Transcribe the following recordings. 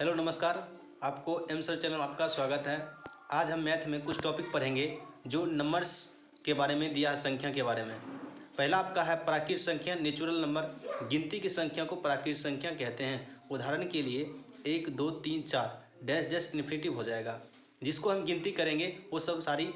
Hello नमस्कार। आपको M sir channel आपका स्वागत है। आज हम मैथ में कुछ टॉपिक पढ़ेंगे जो नंबर्स के बारे में दिया है, संख्या के बारे में। पहला आपका है प्राकृत संख्या, नेचुरल नंबर। गिनती की संख्या को प्राकृत संख्या कहते हैं। उदाहरण के लिए 1 2 3 4 डैश डैश इन्फिनिटिव हो जाएगा। जिसको हम गिनती करेंगे वो सब सारी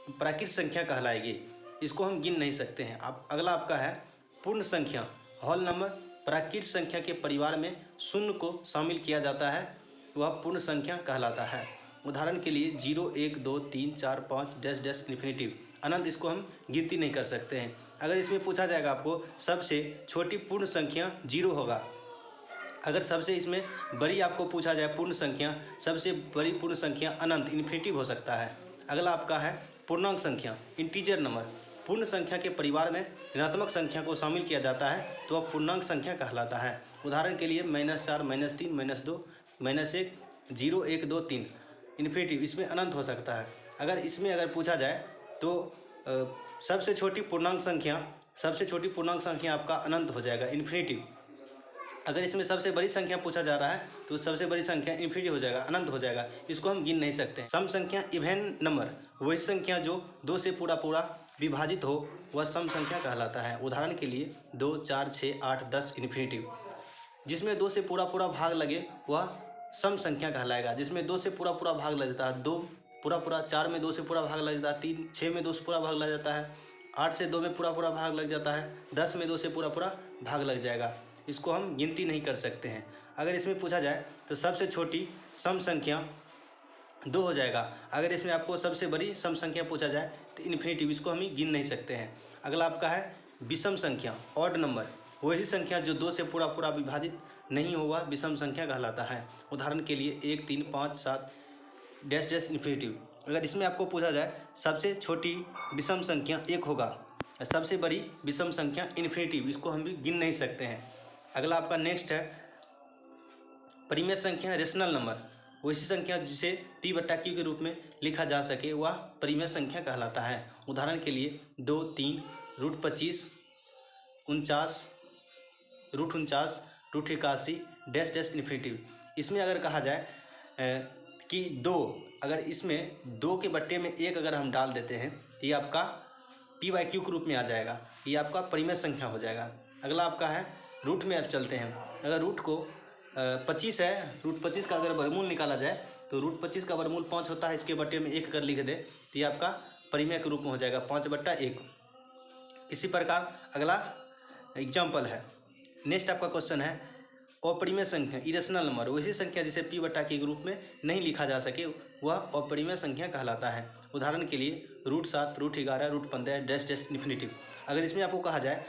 प्राकृत संख्या कहलाएगी। इसको हम गिन नहीं सकते हैं। अगला आपका है पूर्ण संख्या, होल नंबर। प्राकृत संख्या के परिवार में शून्य को शामिल किया जाता है, वह पूर्ण संख्या कहलाता है। उदाहरण के लिए 0 1 2 3 4 5 डैश डैश इन्फिनिटिव अनंत, इसको हम गिनती नहीं कर सकते हैं। अगर इसमें पूछा जाएगा आपको सबसे छोटी पूर्ण संख्या 0 होगा। अगर सबसे इसमें बड़ी आपको पूछा जाए पूर्ण संख्या, सबसे बड़ी पूर्ण संख्या अनंत इन्फिनिटिव हो सकता है। अगला आपका है पूर्णांक संख्या, इंटीजर नंबर। पूर्ण संख्या के परिवार में ऋणात्मक संख्या को शामिल किया जाता है तो वह पूर्णांक संख्या कहलाता है। उदाहरण के लिए -4 -3 -2 -1 0 1 2 3 इन्फिनिटिव, इसमें अनंत हो सकता है। अगर पूछा जाए तो सबसे छोटी पूर्णांक संख्या आपका अनंत हो जाएगा, इन्फिनिटिव। अगर इसमें सबसे बड़ी संख्या पूछा जा रहा है तो सबसे बड़ी संख्या इन्फिनिटिव हो जाएगा, अनंत हो जाएगा। इसको हम गिन नहीं सकते। सम संख्या, इवन नंबर, वही संख्या जो 2 से पूरा विभाजित हो वह सम संख्या कहलाता है। उदाहरण के लिए 2 4 6 8 10 इन्फिनिटिव। जिसमें 2 से पूरा भाग लगे वह सम संख्या कहलाएगा। जिसमें 2 से पूरा भाग लग जाता है, 2 पूरा, 4 में 2 से पूरा भाग लग जाता है, 3 6 में 2 से पूरा भाग लग जाता है, 8 से 2 में पूरा भाग लग जाता है, 10 में 2 से पूरा भाग लग जाएगा। इसको हम गिनती नहीं कर सकते हैं। अगर इसमें पूछा जाए तो सबसे छोटी सम संख्या 2 हो जाएगा। अगर इसमें आपको सबसे बड़ी सम संख्या पूछा जाए तो इन्फिनिटिव, इसको हम गिन नहीं सकते हैं। अगला आपका है विषम संख्या, ऑड नंबर। वही संख्या जो 2 से पूरा विभाजित नहीं हुआ विषम संख्या कहलाता है। उदाहरण के लिए 1 3 5 7 डैश डैश इन्फिनिटिव। अगर इसमें आपको पूछा जाए सबसे छोटी विषम संख्या 1 होगा, सबसे बड़ी विषम संख्या इन्फिनिटिव, इसको हम भी गिन नहीं सकते हैं। अगला आपका नेक्स्ट है परिमेय संख्या, रेशनल नंबर। वैसी संख्या जिसे p/q के रूप में लिखा जा सके वह परिमेय संख्या कहलाता है। उदाहरण के लिए 2 3 √25 49 √49 √81 डैश डैश इन्फिनिटिव। इसमें अगर कहा जाए कि 2, अगर इसमें 2 के बट्टे में 1 अगर हम डाल देते हैं तो ये आपका p/q के रूप में आ जाएगा, ये आपका परिमेय संख्या हो जाएगा। अगला आपका है रूट में अब चलते हैं। अगर रूट को 25 है, √25 का अगर वर्गमूल निकाला जाए तो √25 का वर्गमूल 5 होता है। इसके बट्टे में 1 अगर लिख दे तो ये आपका परिमेय के रूप में हो जाएगा, 5/1। इसी प्रकार अगला एग्जाम्पल है। नेक्स्ट आपका क्वेश्चन है अपरिमेय संख्या, इरेशनल नंबर। वैसी संख्या जिसे p/q के रूप में नहीं लिखा जा सके वह अपरिमेय संख्या कहलाता है। उदाहरण के लिए √7 √11 √15 डैश डैश इन्फिनिटिव। अगर इसमें आपको कहा जाए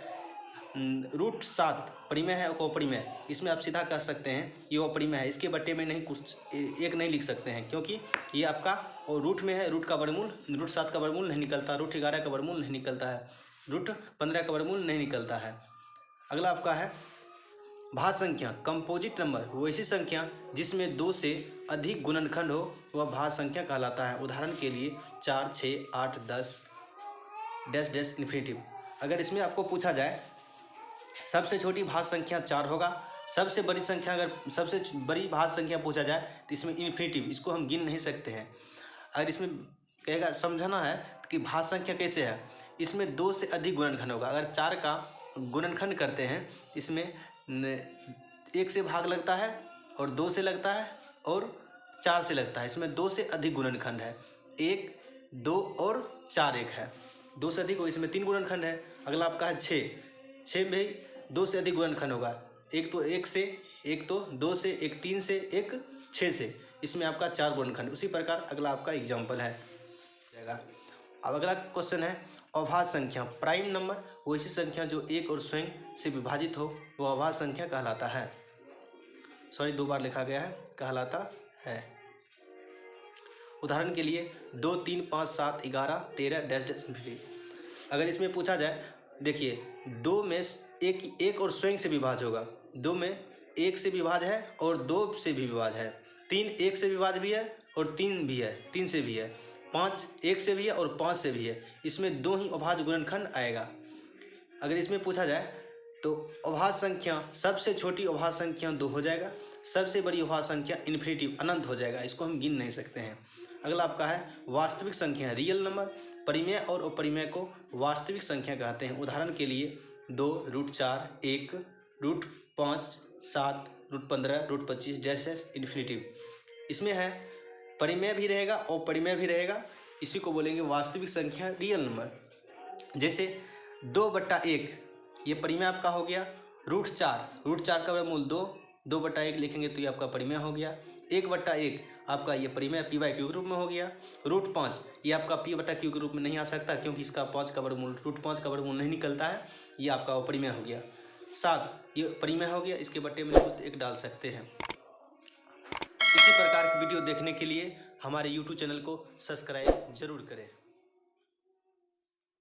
√7 परिमेय है और अपरिमेय, इसमें आप सीधा कह सकते हैं ये अपरिमेय है। इसके बट्टे में नहीं कुछ एक नहीं लिख सकते हैं क्योंकि ये आपका और रूट में है। रूट का वर्गमूल, √7 का वर्गमूल नहीं निकलता, √11 का वर्गमूल नहीं निकलता है, √15 का वर्गमूल नहीं निकलता है। अगला आपका है भाज्य संख्या, कंपोजिट नंबर। वैसी संख्या जिसमें 2 से अधिक गुणनखंड हो वह भाज्य संख्या कहलाता है। उदाहरण के लिए 4 6 8 10 डैश डैश इन्फिनिटिव। अगर इसमें आपको पूछा जाए सबसे छोटी भाज्य संख्या 4 होगा, सबसे बड़ी भाज्य संख्या पूछा जाए तो इसमें इन्फिनिटिव, इसको हम गिन नहीं सकते हैं। अगर इसमें कहेगा समझना है कि भाज्य संख्या कैसे है, इसमें 2 से अधिक गुणनखंड होगा। अगर 4 का गुणनखंड करते हैं इसमें 1 से भाग लगता है और 2 से लगता है और 4 से लगता है। इसमें 2 से अधिक गुणनखंड है, 1 2 और 4 1 है, 2 से अधिक हो, इसमें 3 गुणनखंड है। अगला आपका है 6 में 2 से अधिक गुणनखंड होगा, एक तो 1 से, एक तो 2 से, एक 3 से, एक 6 से, इसमें आपका 4 गुणनखंड। उसी प्रकार अगला आपका एग्जाम्पल है जाएगा। अब अगला क्वेश्चन है अभाज्य संख्या, प्राइम नंबर। वैसी संख्या जो 1 और स्वयं से विभाजित हो वह अभाज्य संख्या कहलाता है। 2 बार लिखा गया है, कहलाता है। उदाहरण के लिए 2 3 5 7 11 13 डैश डैश इन्फिनिटिव। अगर इसमें पूछा जाए, देखिए 2 में एक और स्वयं से विभाज्य होगा, 2 में 1 से विभाज्य है और 2 से भी विभाज्य है, 3 1 से विभाज्य भी है और 3 भी है, 3 से भी है, 5 1 से भी है और 5 से भी है। इसमें 2 ही अभाज्य गुणनखंड आएगा। अगर इसमें पूछा जाए तो अभाज्य संख्या, सबसे छोटी अभाज्य संख्या 2 हो जाएगा, सबसे बड़ी वह संख्या इन्फिनिटिव अनंत हो जाएगा, इसको हम गिन नहीं सकते हैं। अगला आपका है वास्तविक संख्या रियल नंबर। परिमेय और अपरिमेय को वास्तविक संख्या कहते हैं। उदाहरण के लिए 2, √4, 1, √5, 7, √15, √25 जैसे इन्फिनिटिव। इसमें है परिमेय भी रहेगा और परिमेय भी रहेगा, इसी को बोलेंगे वास्तविक संख्या रियल नंबर। जैसे 2/1 ये परिमेय आपका हो गया। √4 का वर्गमूल 2/1 लिखेंगे तो ये आपका परिमेय हो गया। 1/1 आपका ये परिमेय p/q के रूप में हो गया। √5 ये आपका p/q के रूप में नहीं आ सकता क्योंकि इसका 5 का वर्गमूल √5 का वर्गमूल नहीं निकलता है, ये आपका परिमेय हो गया। 7 ये परिमेय हो गया, इसके बट्टे में 1 डाल सकते हैं। इसी प्रकार की वीडियो देखने के लिए हमारे YouTube चैनल को सब्सक्राइब जरूर करें।